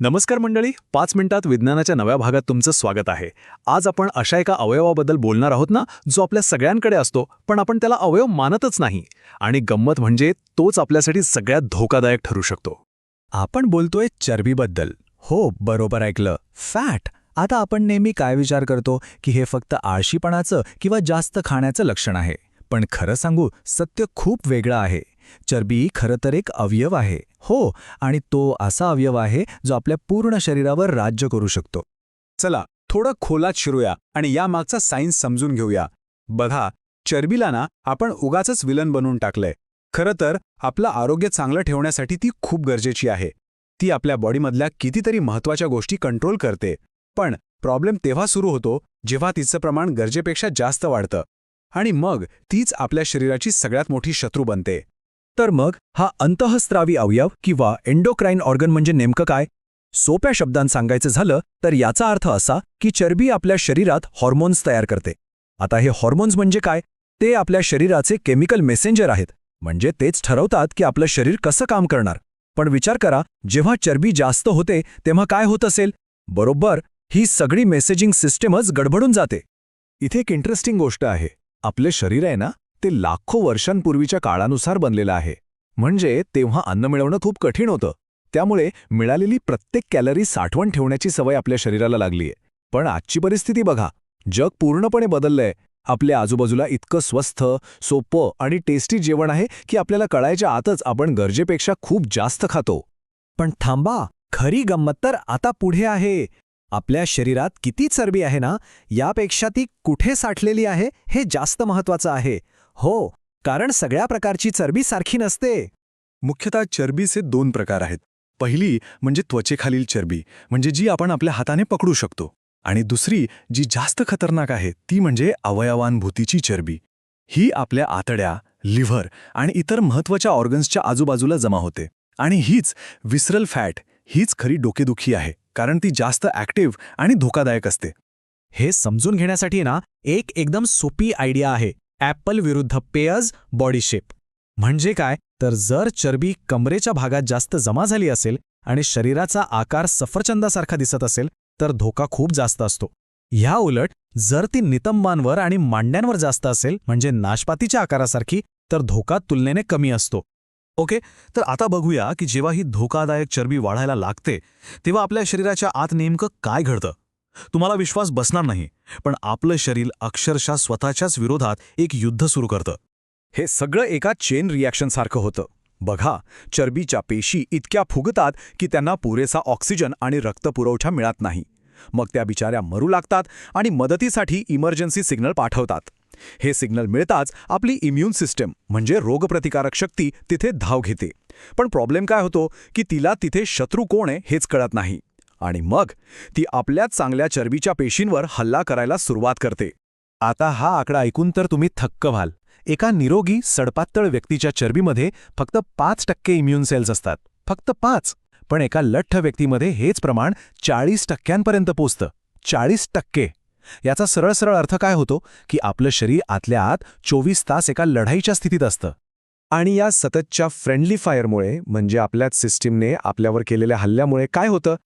नमस्कार मंडळी, 5 मिनिटात विज्ञानाच्या नव्या भागात तुमचं स्वागत आहे. आज आपण अशा एका अवयवाबद्दल बोलणार आहोत ना, जो आपल्या सगळ्यांकडे असतो, पण आपण त्याला अवयव मानतच नाही. आणि गंमत म्हणजे तोच आपल्यासाठी सगळ्यात धोकादायक ठरू शकतो. आपण बोलतोय चरबीबद्दल. हो, बरोबर ऐकलं, फॅट. आता आपण नेहमी काय विचार करतो की हे फक्त आळशीपणाचं किंवा जास्त खाण्याचं लक्षण आहे. पण खरं सांगू, सत्य खूप वेगळं आहे. चरबी खरं तर एक अवयव आहे. हो, आणि तो असा अवयव आहे जो आपल्या पूर्ण शरीरावर राज्य करू शकतो. चला थोडं खोलात शिरूया आणि यामागचा सायन्स समजून घेऊया. बघा, चरबीला ना आपण उगाचच विलन बनवून टाकलंय. खरं तर आपलं आरोग्य चांगलं ठेवण्यासाठी ती खूप गरजेची आहे. ती आपल्या बॉडीमधल्या कितीतरी महत्त्वाच्या गोष्टी कंट्रोल करते. पण प्रॉब्लेम तेव्हा सुरू होतो जेव्हा तिचं प्रमाण गरजेपेक्षा जास्त वाढतं. आणि मग तीच आपल्या शरीराची सगळ्यात मोठी शत्रू बनते. तर मग हा अंतःस्रावी अवयव किंवा एंडोक्राइन ऑर्गन म्हणजे नेमकं काय? सोप्या शब्दांत सांगायचं झालं तर याचा अर्थ असा की चरबी आपल्या शरीरात हॉर्मोन्स तयार करते. आता हे हॉर्मोन्स म्हणजे काय? ते आपल्या शरीराचे केमिकल मेसेंजर आहेत. म्हणजे तेच ठरवतात की आपलं शरीर कसं काम करणार. पण विचार करा, जेव्हा चरबी जास्त होते तेव्हा काय होत असेल? बरोबर, ही सगळी मेसेजिंग सिस्टीमच गडबडून जाते. इथे एक इंटरेस्टिंग गोष्ट आहे. आपले शरीर आहे ना, ते लाखो वर्षांपूर्वीच्या काळानुसार बनलेलं आहे. म्हणजे तेव्हा अन्न मिळवणं खूप कठीण होतं. त्यामुळे मिळालेली प्रत्येक कॅलरी साठवण ठेवण्याची सवय आपल्या शरीराला लागलीय. पण आजची परिस्थिती बघा, जग पूर्णपणे बदललंय. आपल्या आजूबाजूला इतकं स्वस्थ, सोपं आणि टेस्टी जेवण आहे की आपल्याला कळायच्या आतच आपण गरजेपेक्षा खूप जास्त खातो. पण थांबा, खरी गंमत तर आता पुढे आहे. आपल्या शरीरात किती चरबी आहे ना, यापेक्षा ती कुठे साठलेली आहे हे जास्त महत्त्वाचं आहे. हो, कारण सगळ्या प्रकारची चरबी सारखी नसते. मुख्यतः चरबीचे 2 प्रकार आहेत. पहिली म्हणजे त्वचेखालील चरबी, म्हणजे जी आपण आपल्या हाताने पकडू शकतो. आणि दुसरी जी जास्त खतरनाक आहे ती म्हणजे अवयवांभूतीची चरबी. ही आपल्या आतड्या, लिव्हर आणि इतर महत्त्वाच्या ऑर्गन्सच्या आजूबाजूला जमा होते. आणि हीच विसरल फॅट, हीच खरी डोकेदुखी आहे, कारण ती जास्त ॲक्टिव्ह आणि धोकादायक असते. हे समजून घेण्यासाठी ना एक एकदम सोपी आयडिया आहे. ॲपल विरुद्ध पेयर्स बॉडी शेप. म्हणजे काय तर जर चरबी कमरेच्या भागात जास्त जमा झाली असेल आणि शरीराचा आकार सफरचंदासारखा दिसत असेल तर धोका खूप जास्त असतो. ह्या उलट जर ती नितंबांवर आणि मांड्यांवर जास्त असेल, म्हणजे नाशपातीच्या आकारासारखी, तर धोका तुलनेने कमी असतो. ओके, तर आता बघूया की जेव्हा ही धोकादायक चरबी वाढायला लागते तेव्हा आपल्या शरीराच्या आत नेमकं काय घडतं. तुम्हाला विश्वास बसणार नाही, पण आपलं शरीर अक्षरशः स्वतःच्याच विरोधात एक युद्ध सुरू करतं. हे सगळं एका चेन रिॲक्शनसारखं होतं. बघा, चरबीच्या पेशी इतक्या फुगतात की त्यांना पुरेसा ऑक्सिजन आणि रक्तपुरवठा मिळत नाही. मग त्या बिचाऱ्या मरू लागतात आणि मदतीसाठी इमर्जन्सी सिग्नल पाठवतात. हे सिग्नल मिळताच आपली इम्युन सिस्टम म्हणजे रोगप्रतिकारक शक्ती तिथे धाव घेते. पण प्रॉब्लेम काय होतो की तिला तिथे शत्रू कोण आहे हेच कळत नाही. आणि मग ती आपल्याच चांगल्या चरबीच्या पेशींवर हल्ला करायला सुरुवात करते. आता हा आकडा ऐकून तर तुम्ही थक्क व्हाल. एका निरोगी सडपातळ व्यक्तीच्या चरबीमध्ये फक्त 5% इम्युन सेल्स असतात. फक्त 5. पण एका लठ्ठ व्यक्तीमध्ये हेच प्रमाण 40% पोचतं. 40%. याचा सरळ सरळ अर्थ काय होतो की आपलं शरीर आतल्या आत 24 तास एका लढाईच्या स्थितीत असतं. आणि या सततच्या फ्रेंडली फायरमुळे, म्हणजे आपल्याच सिस्टीमने आपल्यावर केलेल्या हल्ल्यामुळे काय होतं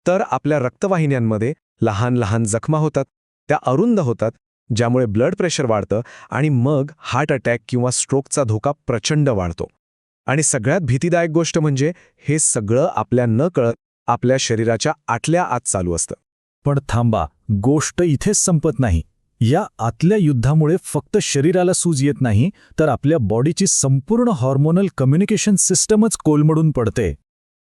तर आपल्या रक्तवाहिन्यांमध्ये लहान लहान जखमा होतात. त्या अरुंद होतात, ज्यामुळे ब्लड प्रेशर वाढतं आणि मग हार्ट अटॅक किंवा स्ट्रोकचा धोका प्रचंड वाढतो. आणि सगळ्यात भीतीदायक गोष्ट म्हणजे हे सगळं आपल्या न कळत आपल्या शरीराच्या आतल्या आत चालू असतं. पण थांबा, गोष्ट इथेच संपत नाही. या आतल्या युद्धामुळे फक्त शरीराला सूज येत नाही, तर आपल्या बॉडीची संपूर्ण हॉर्मोनल कम्युनिकेशन सिस्टमच कोलमडून पडते.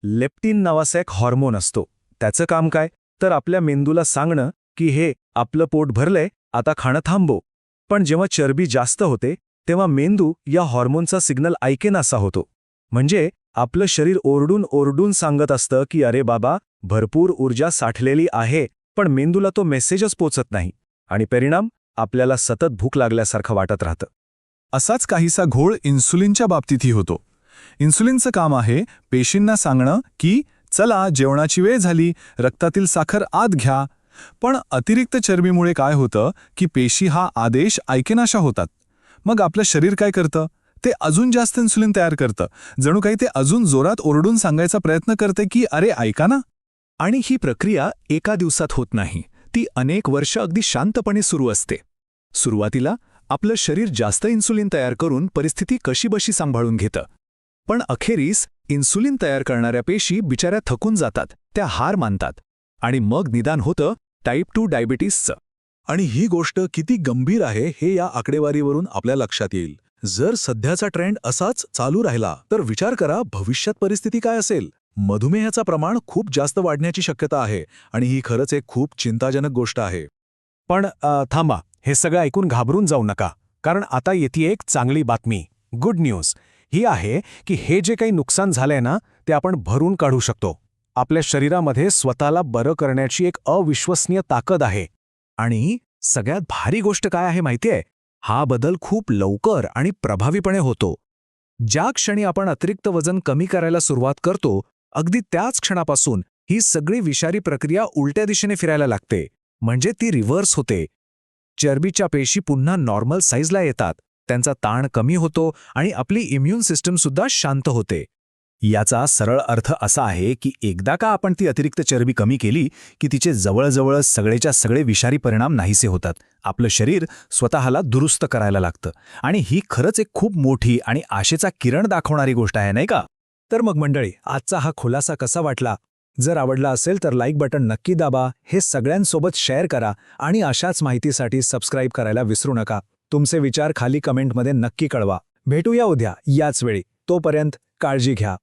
लेप्टिन नावाचा एक हॉर्मोन असतो. त्याचं काम काय तर आपल्या मेंदूला सांगणं की हे आपलं पोट भरलंय, आता खाणं थांबव. पण जेव्हा चरबी जास्त होते तेव्हा मेंदू या हॉर्मोनचा सिग्नल ऐकेनासा होतो. म्हणजे आपलं शरीर ओरडून ओरडून सांगत असतं की अरे बाबा, भरपूर ऊर्जा साठलेली आहे, पण मेंदूला तो मेसेजच पोचत नाही. आणि परिणाम आपल्याला सतत भूक लागल्यासारखं वाटत राहतं. असाच काहीसा घोळ इन्सुलिनच्या बाबतीतही होतो. इन्सुलिनचं काम आहे पेशींना सांगणं की चला, जेवणाची वेळ झाली, रक्तातील साखर आत घ्या. पण अतिरिक्त चरबीमुळे काय होतं की पेशी हा आदेश ऐकेनाशा होतात. मग आपलं शरीर काय करतं? ते अजून जास्त इन्सुलिन तयार करतं. जणू काही ते अजून जोरात ओरडून सांगायचा प्रयत्न करते की अरे ऐका ना. आणि ही प्रक्रिया एका दिवसात होत नाही, ती अनेक वर्ष अगदी शांतपणे सुरू असते. सुरुवातीला आपलं शरीर जास्त इन्सुलिन तयार करून परिस्थिती कशीबशी सांभाळून घेतं. पण अखेरीस इन्सुलिन तयार करणाऱ्या पेशी बिचाऱ्या थकून जातात, त्या हार मानतात. आणि मग निदान होतं टाईप 2 डायबिटीसचं. आणि ही गोष्ट किती गंभीर आहे हे या आकडेवारीवरून आपल्या लक्षात येईल. जर सध्याचा ट्रेंड असाच चालू राहिला तर विचार करा भविष्यात परिस्थिती काय असेल. मधुमेहाचं प्रमाण खूप जास्त वाढण्याची शक्यता आहे आणि ही खरंच एक खूप चिंताजनक गोष्ट आहे. पण थांबा, हे सगळं ऐकून घाबरून जाऊ नका, कारण आता येते एक चांगली बातमी. गुड न्यूज ही आहे की हे जे काही नुकसान झालंय ना, ते आपण भरून काढू शकतो. आपल्या शरीरामध्ये स्वतःला बरं करण्याची एक अविश्वसनीय ताकद आहे. आणि सगळ्यात भारी गोष्ट काय आहे माहितीये? हा बदल खूप लवकर आणि प्रभावीपणे होतो. ज्या क्षणी आपण अतिरिक्त वजन कमी करायला सुरुवात करतो, अगदी त्याच क्षणापासून ही सगळी विषारी प्रक्रिया उलट्या दिशेने फिरायला लागते. म्हणजे ती रिव्हर्स होते. चरबीच्या पेशी पुन्हा नॉर्मल साईजला येतात, त्यांचा ताण कमी होतो आणि आपली इम्युन सिस्टमसुद्धा शांत होते. याचा सरळ अर्थ असा आहे की एकदा का आपण ती अतिरिक्त चरबी कमी केली की तिचे जवळजवळ सगळेच्या सगळे विषारी परिणाम नाहीसे होतात. आपलं शरीर स्वतःला दुरुस्त करायला लागतं. आणि ही खरंच एक खूप मोठी आणि आशेचा किरण दाखवणारी गोष्ट आहे, नाही का? तर मग मंडळी, आजचा हा खुलासा कसा वाटला? जर आवडला असेल तर लाईक बटन नक्की दाबा, हे सगळ्यांसोबत शेअर करा आणि अशाच माहितीसाठी सबस्क्राईब करायला विसरू नका. तुमचे विचार खाली कमेंटमध्ये नक्की कळवा. भेटूया उद्या याच वेळी. तोपर्यंत काळजी घ्या.